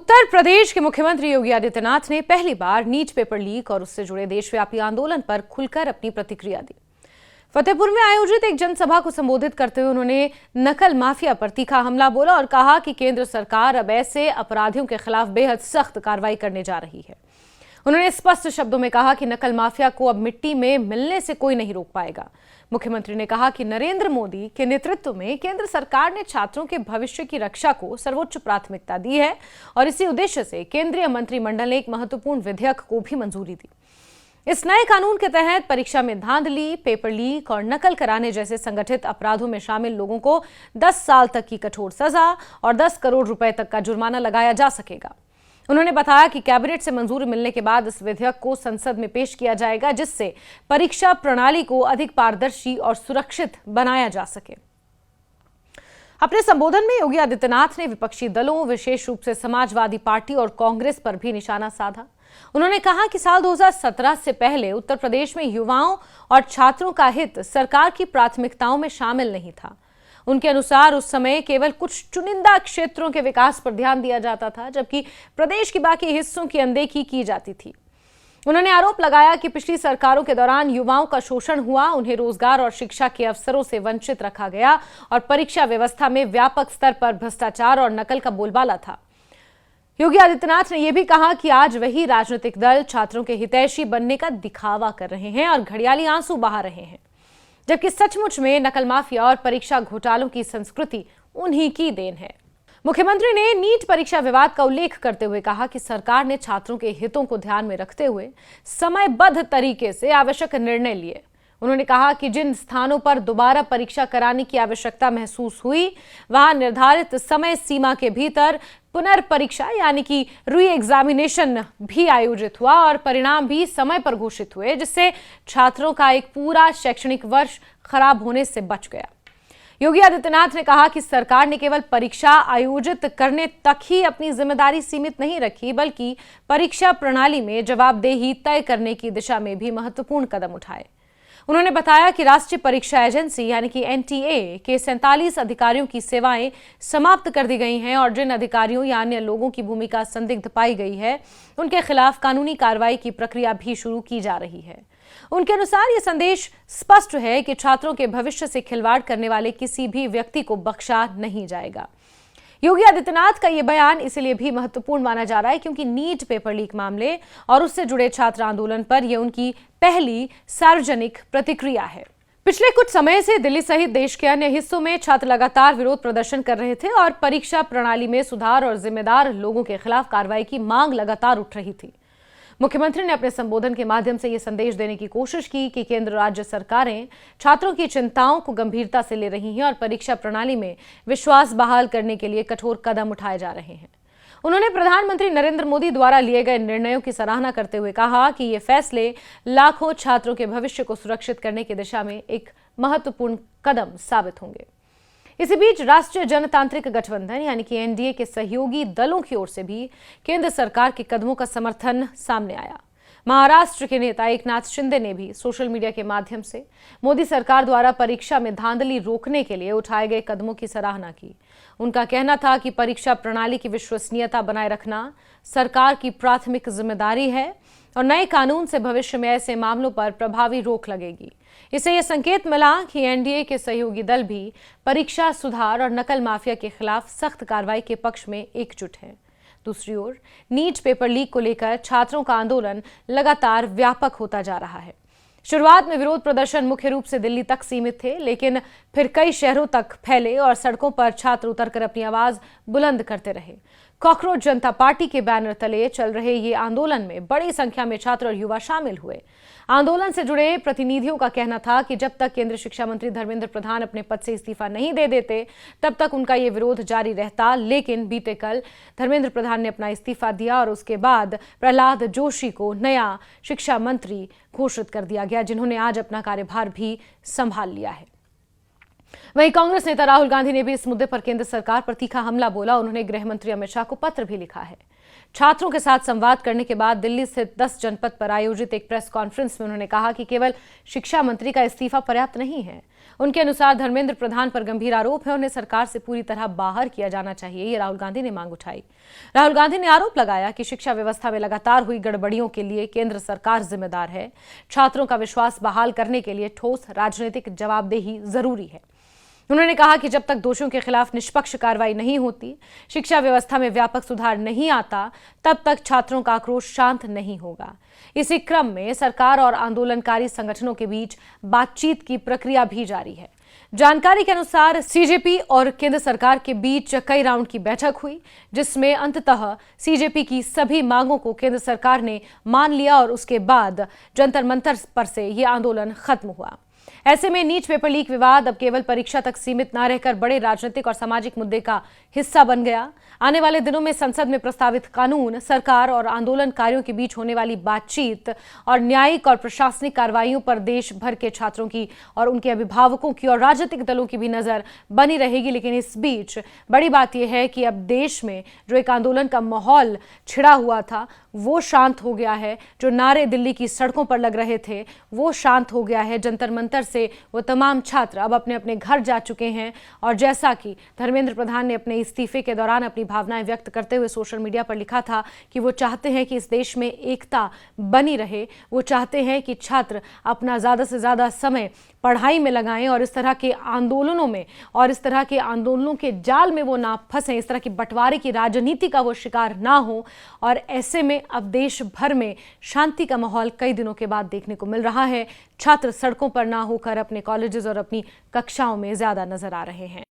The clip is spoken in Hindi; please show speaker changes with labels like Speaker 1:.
Speaker 1: उत्तर प्रदेश के मुख्यमंत्री योगी आदित्यनाथ ने पहली बार नीट पेपर लीक और उससे जुड़े देशव्यापी आंदोलन पर खुलकर अपनी प्रतिक्रिया दी। फतेहपुर में आयोजित एक जनसभा को संबोधित करते हुए उन्होंने नकल माफिया पर तीखा हमला बोला और कहा कि केंद्र सरकार अब ऐसे अपराधियों के खिलाफ बेहद सख्त कार्रवाई करने जा रही है। उन्होंने स्पष्ट शब्दों में कहा कि नकल माफिया को अब मिट्टी में मिलने से कोई नहीं रोक पाएगा। मुख्यमंत्री ने कहा कि नरेंद्र मोदी के नेतृत्व में केंद्र सरकार ने छात्रों के भविष्य की रक्षा को सर्वोच्च प्राथमिकता दी है और इसी उद्देश्य से केंद्रीय मंत्रिमंडल ने एक महत्वपूर्ण विधेयक को भी मंजूरी दी। इस नए कानून के तहत परीक्षा में धांधली, पेपर लीक और नकल कराने जैसे संगठित अपराधों में शामिल लोगों को 10 साल तक की कठोर सजा और 10 करोड़ रुपए तक का जुर्माना लगाया जा सकेगा। उन्होंने बताया कि कैबिनेट से मंजूरी मिलने के बाद इस विधेयक को संसद में पेश किया जाएगा, जिससे परीक्षा प्रणाली को अधिक पारदर्शी और सुरक्षित बनाया जा सके। अपने संबोधन में योगी आदित्यनाथ ने विपक्षी दलों, विशेष रूप से समाजवादी पार्टी और कांग्रेस पर भी निशाना साधा। उन्होंने कहा कि साल 2017 से पहले उत्तर प्रदेश में युवाओं और छात्रों का हित सरकार की प्राथमिकताओं में शामिल नहीं था। उनके अनुसार उस समय केवल कुछ चुनिंदा क्षेत्रों के विकास पर ध्यान दिया जाता था, जबकि प्रदेश के बाकी हिस्सों की अनदेखी की जाती थी। उन्होंने आरोप लगाया कि पिछली सरकारों के दौरान युवाओं का शोषण हुआ, उन्हें रोजगार और शिक्षा के अवसरों से वंचित रखा गया और परीक्षा व्यवस्था में व्यापक स्तर पर भ्रष्टाचार और नकल का बोलबाला था। योगी आदित्यनाथ ने यह भी कहा कि आज वही राजनीतिक दल छात्रों के हितैषी बनने का दिखावा कर रहे हैं और घड़ियाली आंसू बहा रहे हैं, जबकि सचमुच में नकल माफिया और परीक्षा घोटालों की संस्कृति उन्हीं की देन है। मुख्यमंत्री ने नीट परीक्षा विवाद का उल्लेख करते हुए कहा कि सरकार ने छात्रों के हितों को ध्यान में रखते हुए समयबद्ध तरीके से आवश्यक निर्णय लिए। उन्होंने कहा कि जिन स्थानों पर दोबारा परीक्षा कराने की आवश्यकता महसूस हुई, वहां निर्धारित समय सीमा के भीतर पुनर्परीक्षा यानी कि री एग्जामिनेशन भी आयोजित हुआ और परिणाम भी समय पर घोषित हुए, जिससे छात्रों का एक पूरा शैक्षणिक वर्ष खराब होने से बच गया। योगी आदित्यनाथ ने कहा कि सरकार ने केवल परीक्षा आयोजित करने तक ही अपनी जिम्मेदारी सीमित नहीं रखी, बल्कि परीक्षा प्रणाली में जवाबदेही तय करने की दिशा में भी महत्वपूर्ण कदम उठाए। उन्होंने बताया कि राष्ट्रीय परीक्षा एजेंसी यानी कि एनटीए के 47 अधिकारियों की सेवाएं समाप्त कर दी गई हैं और जिन अधिकारियों या अन्य लोगों की भूमिका संदिग्ध पाई गई है, उनके खिलाफ कानूनी कार्रवाई की प्रक्रिया भी शुरू की जा रही है। उनके अनुसार ये संदेश स्पष्ट है कि छात्रों के भविष्य से खिलवाड़ करने वाले किसी भी व्यक्ति को बख्शा नहीं जाएगा। योगी आदित्यनाथ का यह बयान इसलिए भी महत्वपूर्ण माना जा रहा है क्योंकि नीट पेपर लीक मामले और उससे जुड़े छात्र आंदोलन पर यह उनकी पहली सार्वजनिक प्रतिक्रिया है। पिछले कुछ समय से दिल्ली सहित देश के अन्य हिस्सों में छात्र लगातार विरोध प्रदर्शन कर रहे थे और परीक्षा प्रणाली में सुधार और जिम्मेदार लोगों के खिलाफ कार्रवाई की मांग लगातार उठ रही थी। मुख्यमंत्री ने अपने संबोधन के माध्यम से यह संदेश देने की कोशिश की कि केंद्र राज्य सरकारें छात्रों की चिंताओं को गंभीरता से ले रही हैं और परीक्षा प्रणाली में विश्वास बहाल करने के लिए कठोर कदम उठाए जा रहे हैं। उन्होंने प्रधानमंत्री नरेंद्र मोदी द्वारा लिए गए निर्णयों की सराहना करते हुए कहा कि ये फैसले लाखों छात्रों के भविष्य को सुरक्षित करने की दिशा में एक महत्वपूर्ण कदम साबित होंगे। इसी बीच राष्ट्रीय जनतांत्रिक गठबंधन यानी कि एनडीए के सहयोगी दलों की ओर से भी केंद्र सरकार के कदमों का समर्थन सामने आया। महाराष्ट्र के नेता एकनाथ शिंदे ने भी सोशल मीडिया के माध्यम से मोदी सरकार द्वारा परीक्षा में धांधली रोकने के लिए उठाए गए कदमों की सराहना की। उनका कहना था कि परीक्षा प्रणाली की विश्वसनीयता बनाए रखना सरकार की प्राथमिक जिम्मेदारी है और नए कानून से भविष्य में ऐसे मामलों पर प्रभावी रोक लगेगी। इससे यह संकेत मिला कि एनडीए के सहयोगी दल भी परीक्षा सुधार और नकल माफिया के खिलाफ सख्त कार्रवाई के पक्ष में एकजुट हैं। दूसरी ओर नीट पेपर लीक को लेकर छात्रों का आंदोलन लगातार व्यापक होता जा रहा है। शुरुआत में विरोध प्रदर्शन मुख्य रूप से दिल्ली तक सीमित थे, लेकिन फिर कई शहरों तक फैले और सड़कों पर छात्र उतरकर अपनी आवाज बुलंद करते रहे। कॉकरोच जनता पार्टी के बैनर तले चल रहे ये आंदोलन में बड़ी संख्या में छात्र और युवा शामिल हुए। आंदोलन से जुड़े प्रतिनिधियों का कहना था कि जब तक केंद्रीय शिक्षा मंत्री धर्मेंद्र प्रधान अपने पद से इस्तीफा नहीं दे देते, तब तक उनका ये विरोध जारी रहता। लेकिन बीते कल धर्मेंद्र प्रधान ने अपना इस्तीफा दिया और उसके बाद प्रहलाद जोशी को नया शिक्षा मंत्री घोषित कर दिया गया, जिन्होंने आज अपना कार्यभार भी संभाल लिया है। वहीं कांग्रेस नेता राहुल गांधी ने भी इस मुद्दे पर केंद्र सरकार पर तीखा हमला बोला। उन्होंने गृह मंत्री अमित शाह को पत्र भी लिखा है। छात्रों के साथ संवाद करने के बाद दिल्ली स्थित 10 जनपद पर आयोजित एक प्रेस कॉन्फ्रेंस में उन्होंने कहा कि केवल शिक्षा मंत्री का इस्तीफा पर्याप्त नहीं है। उनके अनुसार धर्मेंद्र प्रधान पर गंभीर आरोप है, उन्हें सरकार से पूरी तरह बाहर किया जाना चाहिए, ये राहुल गांधी ने मांग उठाई। राहुल गांधी ने आरोप लगाया कि शिक्षा व्यवस्था में लगातार हुई गड़बड़ियों के लिए केंद्र सरकार जिम्मेदार है। छात्रों का विश्वास बहाल करने के लिए ठोस राजनीतिक जवाबदेही जरूरी है। उन्होंने कहा कि जब तक दोषियों के खिलाफ निष्पक्ष कार्रवाई नहीं होती, शिक्षा व्यवस्था में व्यापक सुधार नहीं आता, तब तक छात्रों का आक्रोश शांत नहीं होगा। इसी क्रम में सरकार और आंदोलनकारी संगठनों के बीच बातचीत की प्रक्रिया भी जारी है। जानकारी के अनुसार सीजेपी और केंद्र सरकार के बीच कई राउंड की बैठक हुई, जिसमें अंततः सीजेपी की सभी मांगों को केंद्र सरकार ने मान लिया और उसके बाद जंतर मंतर पर से ये आंदोलन खत्म हुआ। ऐसे में नीट पेपर लीक विवाद अब केवल परीक्षा तक सीमित न रहकर बड़े राजनीतिक और सामाजिक मुद्दे का हिस्सा बन गया। आने वाले दिनों में संसद में प्रस्तावित कानून, सरकार और आंदोलनकारियों के बीच होने वाली बातचीत और न्यायिक और प्रशासनिक कार्रवाइयों पर देश भर के छात्रों की और उनके अभिभावकों की और राजनीतिक दलों की भी नजर बनी रहेगी। लेकिन इस बीच बड़ी बात यह है कि अब देश में जो एक आंदोलन का माहौल छिड़ा हुआ था वो शांत हो गया है। जो नारे दिल्ली की सड़कों पर लग रहे थे वो शांत हो गया है। जंतर मंतर से वो तमाम छात्र अब अपने अपने घर जा चुके हैं। और जैसा कि धर्मेंद्र प्रधान ने अपने इस्तीफे के दौरान अपनी भावनाएं व्यक्त करते हुए सोशल मीडिया पर लिखा था कि वो चाहते हैं कि इस देश में एकता बनी रहे। वो चाहते हैं कि छात्र अपना ज़्यादा से ज़्यादा समय पढ़ाई में लगाएं और इस तरह के आंदोलनों में और इस तरह के आंदोलनों के जाल में वो ना फंसें, इस तरह की बंटवारे की राजनीति का वो शिकार ना हो। और ऐसे में अब देश भर में शांति का माहौल कई दिनों के बाद देखने को मिल रहा है। छात्र सड़कों पर ना होकर अपने कॉलेजेस और अपनी कक्षाओं में ज्यादा नजर आ रहे हैं।